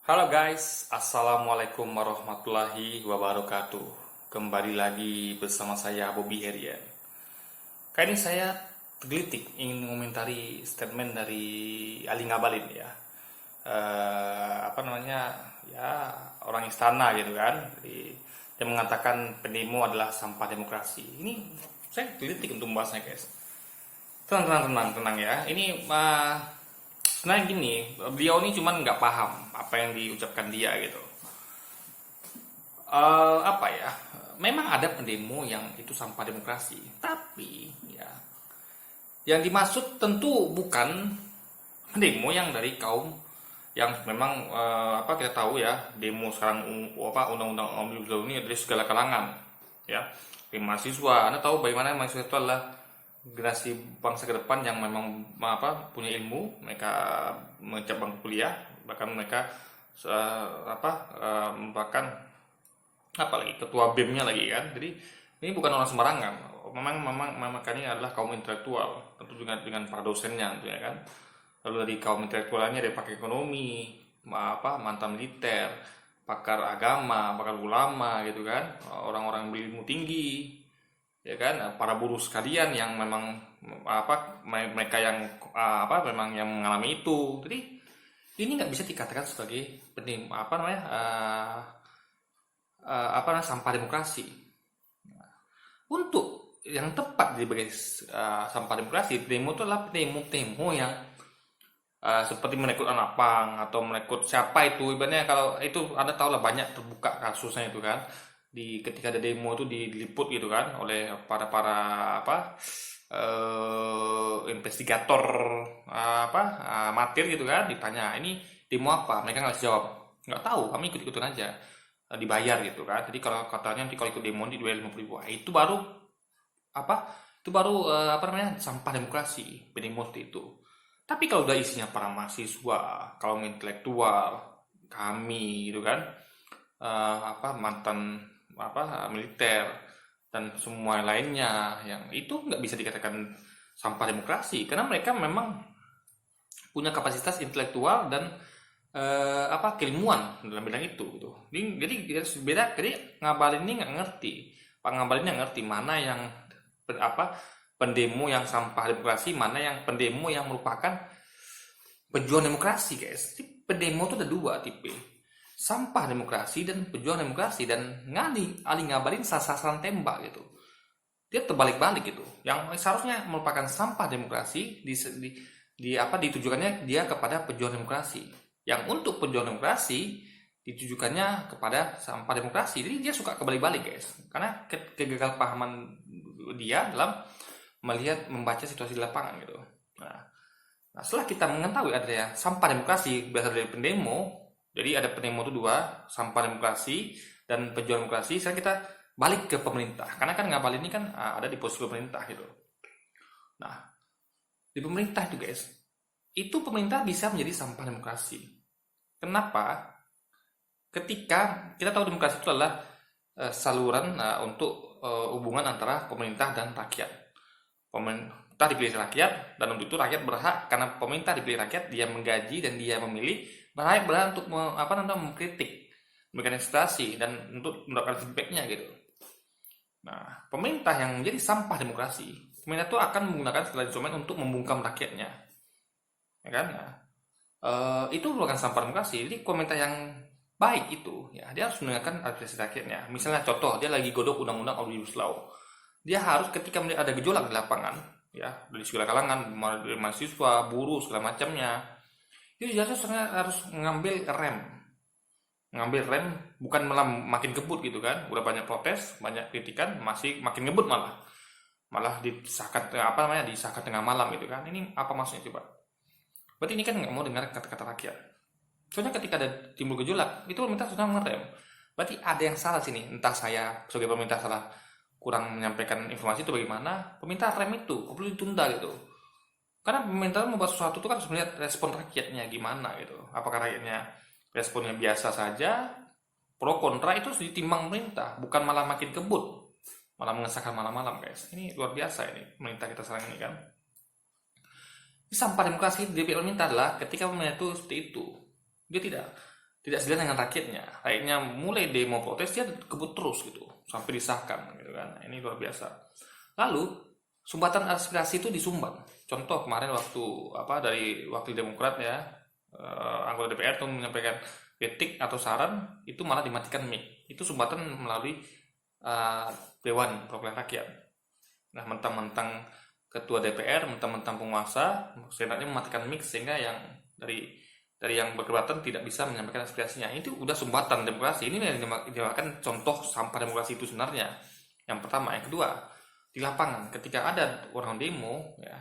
Halo guys, Assalamualaikum warahmatullahi wabarakatuh. Kembali lagi bersama saya Bobby Herian. Kali ini saya tergelitik ingin mengomentari statement dari Ali Ngabalin ya. Apa namanya ya, orang istana gitu kan. Jadi, dia mengatakan pendemo adalah sampah demokrasi. Ini saya tergelitik untuk membahasnya guys. Tenang ya. Ini sebenarnya gini, beliau ini cuman nggak paham apa yang diucapkan dia gitu. Apa ya? Memang ada pendemo yang itu sampah demokrasi, tapi ya yang dimaksud tentu bukan demo yang dari kaum yang memang apa kita tahu ya, demo sekarang undang-undang omnibus law ini dari segala kalangan ya. Dari mahasiswa, Anda tahu bagaimana mahasiswa itu adalah generasi bangsa ke depan yang memang punya ilmu, mereka mencabang kuliah, bahkan mereka merupakan apa lagi ketua BEM-nya lagi kan. Jadi ini bukan orang sembarangan. Memang ini adalah kaum intelektual, tentu dengan para dosennya tentunya kan. Lalu dari kaum intelektualnya ada pakar ekonomi, mantan militer, pakar agama, pakar ulama gitu kan, orang-orang berilmu tinggi, ya kan, para buruh sekalian yang memang mereka yang memang yang mengalami itu. Jadi ini nggak bisa dikatakan sebagai sampah demokrasi. Untuk yang tepat sebagai sampah demokrasi, demo itu adalah demo yang seperti merekrut anak pang atau merekrut siapa itu, ibaratnya kalau itu Anda tahu lah, banyak terbuka kasusnya itu kan, di ketika ada demo itu diliput gitu kan oleh para investigator amatir gitu kan, ditanya ini demo apa, mereka nggak bisa jawab, nggak tahu, kami ikut-ikutan aja. Dibayar gitu kan. Jadi kalau katanya nanti kalau ikut demo di 250.000, itu baru sampah demokrasi, demo seperti itu. Tapi kalau udah isinya para mahasiswa, kaum intelektual, kami gitu kan, mantan militer dan semua lainnya, yang itu nggak bisa dikatakan sampah demokrasi karena mereka memang punya kapasitas intelektual dan keilmuan dalam bidang itu gitu. Jadi beda. Jadi Ngabalin ini nggak ngerti, Pak Ngabalin nggak ngerti mana yang pendemo yang sampah demokrasi, mana yang pendemo yang merupakan pejuang demokrasi guys. Jadi pendemo itu ada dua tipe, sampah demokrasi dan pejuang demokrasi. Dan Ali Ngabalin sasaran tembak gitu, dia terbalik-balik gitu. Yang seharusnya merupakan sampah demokrasi ditujukannya dia kepada pejuang demokrasi. Yang untuk pejuang demokrasi ditujukannya kepada sampah demokrasi. Jadi dia suka kebalik-balik guys. Karena kegagalpahaman dia dalam membaca situasi di lapangan gitu. Nah, setelah kita mengetahui adanya sampah demokrasi berasal dari pendemo, jadi ada pendemo itu dua, sampah demokrasi dan pejuang demokrasi. Sekarang kita balik ke pemerintah, karena kan Ngabalin ini kan ada di posisi pemerintah gitu. Nah, di pemerintah itu guys, itu pemerintah bisa menjadi sampah demokrasi. Kenapa? Ketika kita tahu demokrasi itu adalah saluran untuk hubungan antara pemerintah dan rakyat. Pemerintah dipilih rakyat, dan untuk itu rakyat berhak, karena pemerintah dipilih rakyat, dia menggaji dan dia memilih, rakyat berhak untuk mengkritik, memberikan inspirasi dan untuk mendapatkan feedbacknya gitu. Nah, pemerintah yang menjadi sampah demokrasi, pemerintah itu akan menggunakan segala instrumen untuk membungkam rakyatnya, ya kan? Nah, itu merupakan sampah demokrasi. Jadi pemerintah yang baik itu, ya dia harus mendengarkan aspirasi rakyatnya. Misalnya contoh, dia lagi godok undang-undang omnibus law, dia harus ketika melihat ada gejolak di lapangan, ya dari segala kalangan, dari mahasiswa, buruh, segala macamnya, itu sebenarnya harus ngambil rem, bukan malah makin kebut gitu kan. Udah banyak protes, banyak kritikan, masih makin ngebut, malah disahkan tengah malam gitu kan. Ini apa maksudnya coba? Berarti ini kan nggak mau dengar kata-kata rakyat. Soalnya ketika ada timbul gejolak, itu pemerintah sudah ngerem. Berarti ada yang salah sini. Entah saya sebagai pemerintah salah kurang menyampaikan informasi itu bagaimana, pemerintah rem itu perlu ditunda gitu. Karena pemerintah membuat sesuatu itu kan harus melihat respon rakyatnya gimana gitu. Apakah rakyatnya responnya biasa saja, pro kontra, itu harus ditimbang pemerintah, bukan malah makin kebut, malah mengesahkan malam-malam guys. Ini luar biasa ini pemerintah kita sekarang ini kan. Sampah demokrasi di pemerintah adalah ketika pemerintah itu seperti itu, dia tidak tidak sejalan dengan rakyatnya mulai demo protes, dia kebut terus gitu sampai disahkan gitu kan. Nah, ini luar biasa. Lalu sumbatan aspirasi itu disumbat. Contoh kemarin waktu dari wakil Demokrat ya, anggota DPR tuh menyampaikan kritik atau saran, itu malah dimatikan mic. Itu sumbatan melalui Dewan Perwakilan Rakyat. Nah, mentang-mentang ketua DPR, mentang-mentang penguasa, senatnya mematikan mic sehingga yang dari yang berkeberatan tidak bisa menyampaikan aspirasinya. Itu udah sumbatan demokrasi. Ini yang dinamakan contoh sampah demokrasi itu sebenarnya. Yang pertama, yang kedua, di lapangan ketika ada orang demo ya,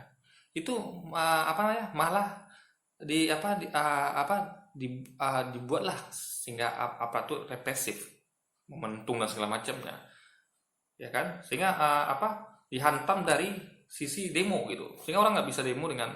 itu malah dibuatlah sehingga tuh represif, mementung dan segala macamnya. Ya kan? Sehingga dihantam dari sisi demo gitu. Sehingga orang nggak bisa demo dengan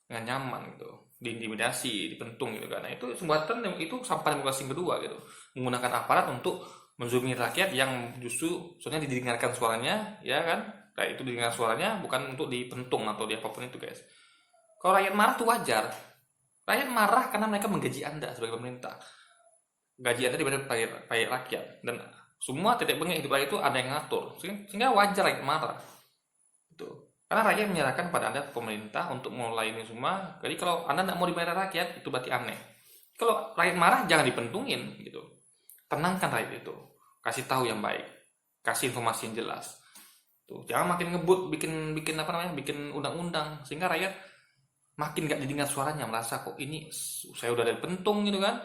nyaman gitu, diintimidasi, dipentung gitu kan. Nah, itu sumbatan, itu sampah demokrasi yang kedua gitu. Menggunakan aparat untuk menzolimi rakyat yang justru soalnya didengarkan suaranya, ya kan? Nah, itu didengar suaranya bukan untuk dipentung atau di apapun itu, guys. Kalau rakyat marah itu wajar. Rakyat marah karena mereka menggaji Anda sebagai pemerintah. Gaji Anda daripada payah rakyat, dan semua titik bengek hidup rakyat itu ada yang ngatur. Sehingga wajar rakyat marah. Gitu. Karena rakyat menyerahkan pada Anda pemerintah untuk mulai ini semua. Jadi kalau Anda tidak mau dibayar rakyat, itu berarti aneh. Kalau rakyat marah, jangan dipentungin gitu. Tenangkan rakyat itu. Kasih tahu yang baik. Kasih informasi yang jelas. Tuh, jangan makin ngebut bikin undang-undang sehingga rakyat makin gak didengar suaranya, merasa kok ini saya udah dipentung gitu kan.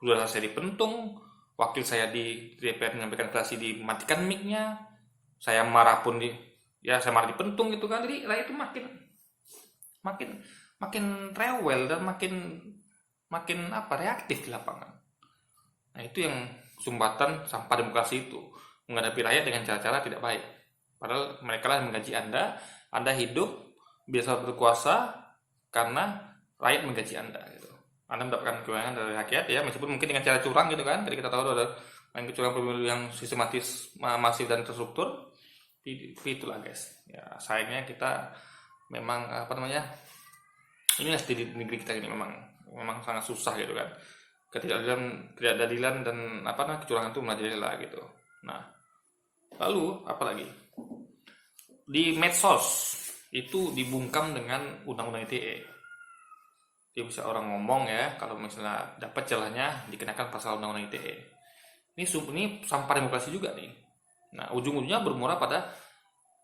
Udah saya dipentung, wakil saya di DPR menyampaikan aspirasi dimatikan mic-nya. Saya marah pun saya marah dipentung gitu kan. Jadi rakyat itu makin rewel dan makin reaktif di lapangan. Nah, itu yang sumbatan sampah demokrasi itu, menghadapi rakyat dengan cara-cara tidak baik. Padahal mereka lah yang menggaji Anda hidup biasa berkuasa karena rakyat menggaji Anda gitu. Anda mendapatkan kewenangan dari rakyat ya, meskipun mungkin dengan cara curang gitu kan. Jadi kita tahu ada kecurangan pemilu yang sistematis, masif dan terstruktur. Itulah guys ya, sayangnya kita memang inilah di negeri kita ini memang sangat susah gitu kan. Ketidakadilan dan kecurangan itu merajalela gitu. Nah, lalu apalagi di medsos itu dibungkam dengan undang-undang ITE. Dia bisa orang ngomong ya, kalau misalnya dapat celahnya dikenakan pasal undang-undang ITE. Ini sampah demokrasi juga nih. Nah, ujung-ujungnya bermuara pada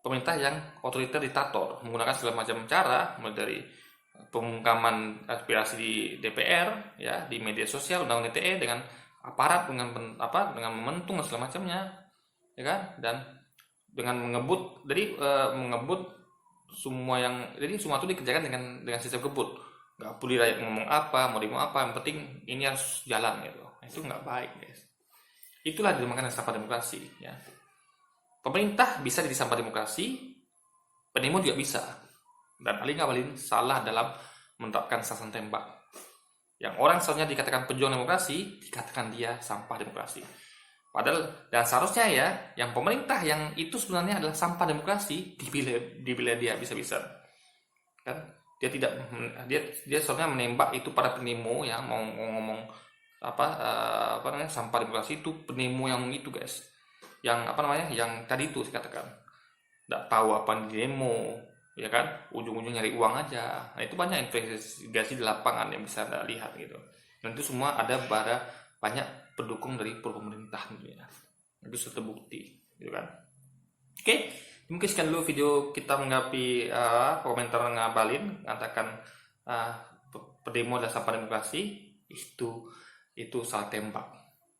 pemerintah yang otoriter diktator, menggunakan segala macam cara, mulai dari pembungkaman aspirasi di DPR, ya, di media sosial, undang-undang ITE dengan aparat dengan mementung dan segala macamnya, ya kan, dan dengan mengebut, semua itu dikerjakan dengan sistem kebut, nggak peduli rakyat ngomong apa, mau apa, yang penting ini harus jalan gitu. Itu nggak baik guys. Itulah dinamakan sampah demokrasi ya. Pemerintah bisa jadi sampah demokrasi, pendemo juga bisa. Dan Ali Ngabalin salah dalam menetapkan sasaran tembak. Yang orang seharusnya dikatakan pejuang demokrasi, dikatakan dia sampah demokrasi. Padahal dan seharusnya ya, yang pemerintah yang itu sebenarnya adalah sampah demokrasi dibela dia bisa-bisa. Kan? Dia seharusnya menembak itu para pendemo yang mau ngomong sampah demokrasi itu pendemo yang itu guys. Yang yang tadi itu saya katakan nggak tahu apa di demo ya kan, ujung-ujung nyari uang aja. Nah, itu banyak investigasi di lapangan yang bisa Anda lihat gitu, dan itu semua ada pada banyak pendukung dari pemerintah tentunya. Itu sudah terbukti gitu kan. Oke, mungkin sekian dulu video kita menggapi komentar Ngabalin mengatakan pendemo adalah sampah demokrasi, itu salah tembak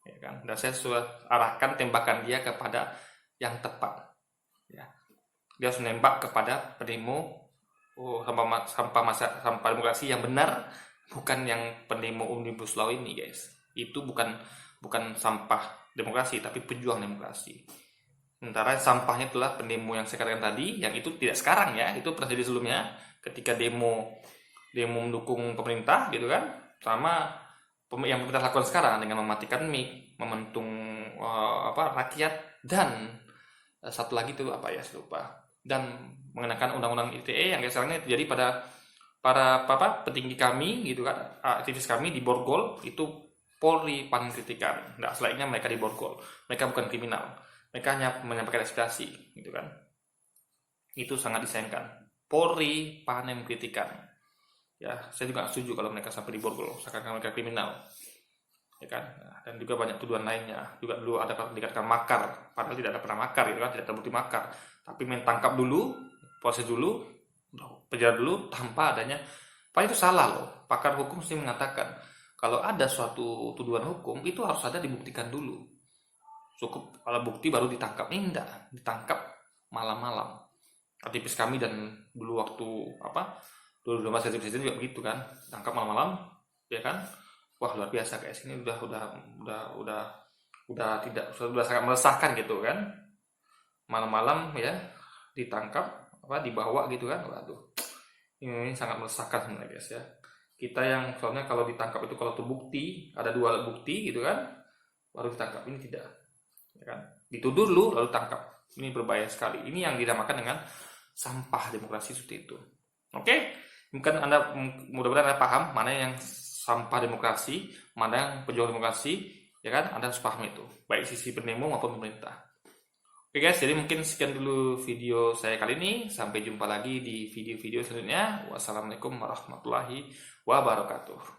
ya kan, dan saya sudah arahkan tembakan dia kepada yang tepat ya. Dia harus menembak kepada pendemo sampah demokrasi yang benar, bukan yang pendemo Omnibus Law ini guys. Itu bukan sampah demokrasi tapi pejuang demokrasi. Sementara sampahnya itulah pendemo yang saya katakan tadi, yang itu tidak sekarang ya, itu pernah jadi sebelumnya ketika demo mendukung pemerintah gitu kan, sama yang kita lakukan sekarang dengan mematikan mic, mementung rakyat, dan satu lagi itu saya lupa, dan mengenakan undang-undang ITE yang sekarang ini terjadi pada para petinggi kami gitu kan, aktivis kami di Borgol itu Polri panen kritikan. Nggak selayaknya mereka diborgol. Mereka bukan kriminal. Mereka hanya menyampaikan aspirasi, gitu kan. Itu sangat disayangkan. Polri panen kritikan. Ya, saya juga setuju kalau mereka sampai diborgol, seakan mereka kriminal. Ya kan? Nah, dan juga banyak tuduhan lainnya. Juga dulu ada dikatakan makar, padahal tidak ada pernah makar, gitu kan, tidak terbukti makar. Tapi tangkap dulu, proses dulu, penjara dulu tanpa adanya. Pak, itu salah loh. Pakar hukum mesti mengatakan kalau ada suatu tuduhan hukum itu harus ada dibuktikan dulu. Cukup alat bukti baru ditangkap. Ini enggak, ditangkap malam-malam. Aktivis kami dan dulu waktu apa? Dulu masa presiden juga begitu kan, tangkap malam-malam, ya kan? Wah, luar biasa guys. Ini sudah sangat meresahkan gitu kan. Malam-malam ya ditangkap, dibawa gitu kan. Waduh. Ini sangat meresahkan sebenarnya guys ya. Kita yang soalnya kalau ditangkap itu kalau terbukti, ada 2 alat bukti gitu kan, baru ditangkap. Ini tidak, ya kan? Dituduh dulu lalu tangkap. Ini berbahaya sekali. Ini yang dinamakan dengan sampah demokrasi seperti itu. Oke? Mudah-mudahan Anda paham mana yang sampah demokrasi, mana yang pejuang demokrasi, ya kan? Anda harus paham itu, baik sisi pendemo maupun pemerintah. Oke guys, jadi mungkin sekian dulu video saya kali ini. Sampai jumpa lagi di video-video selanjutnya. Wassalamualaikum warahmatullahi wabarakatuh.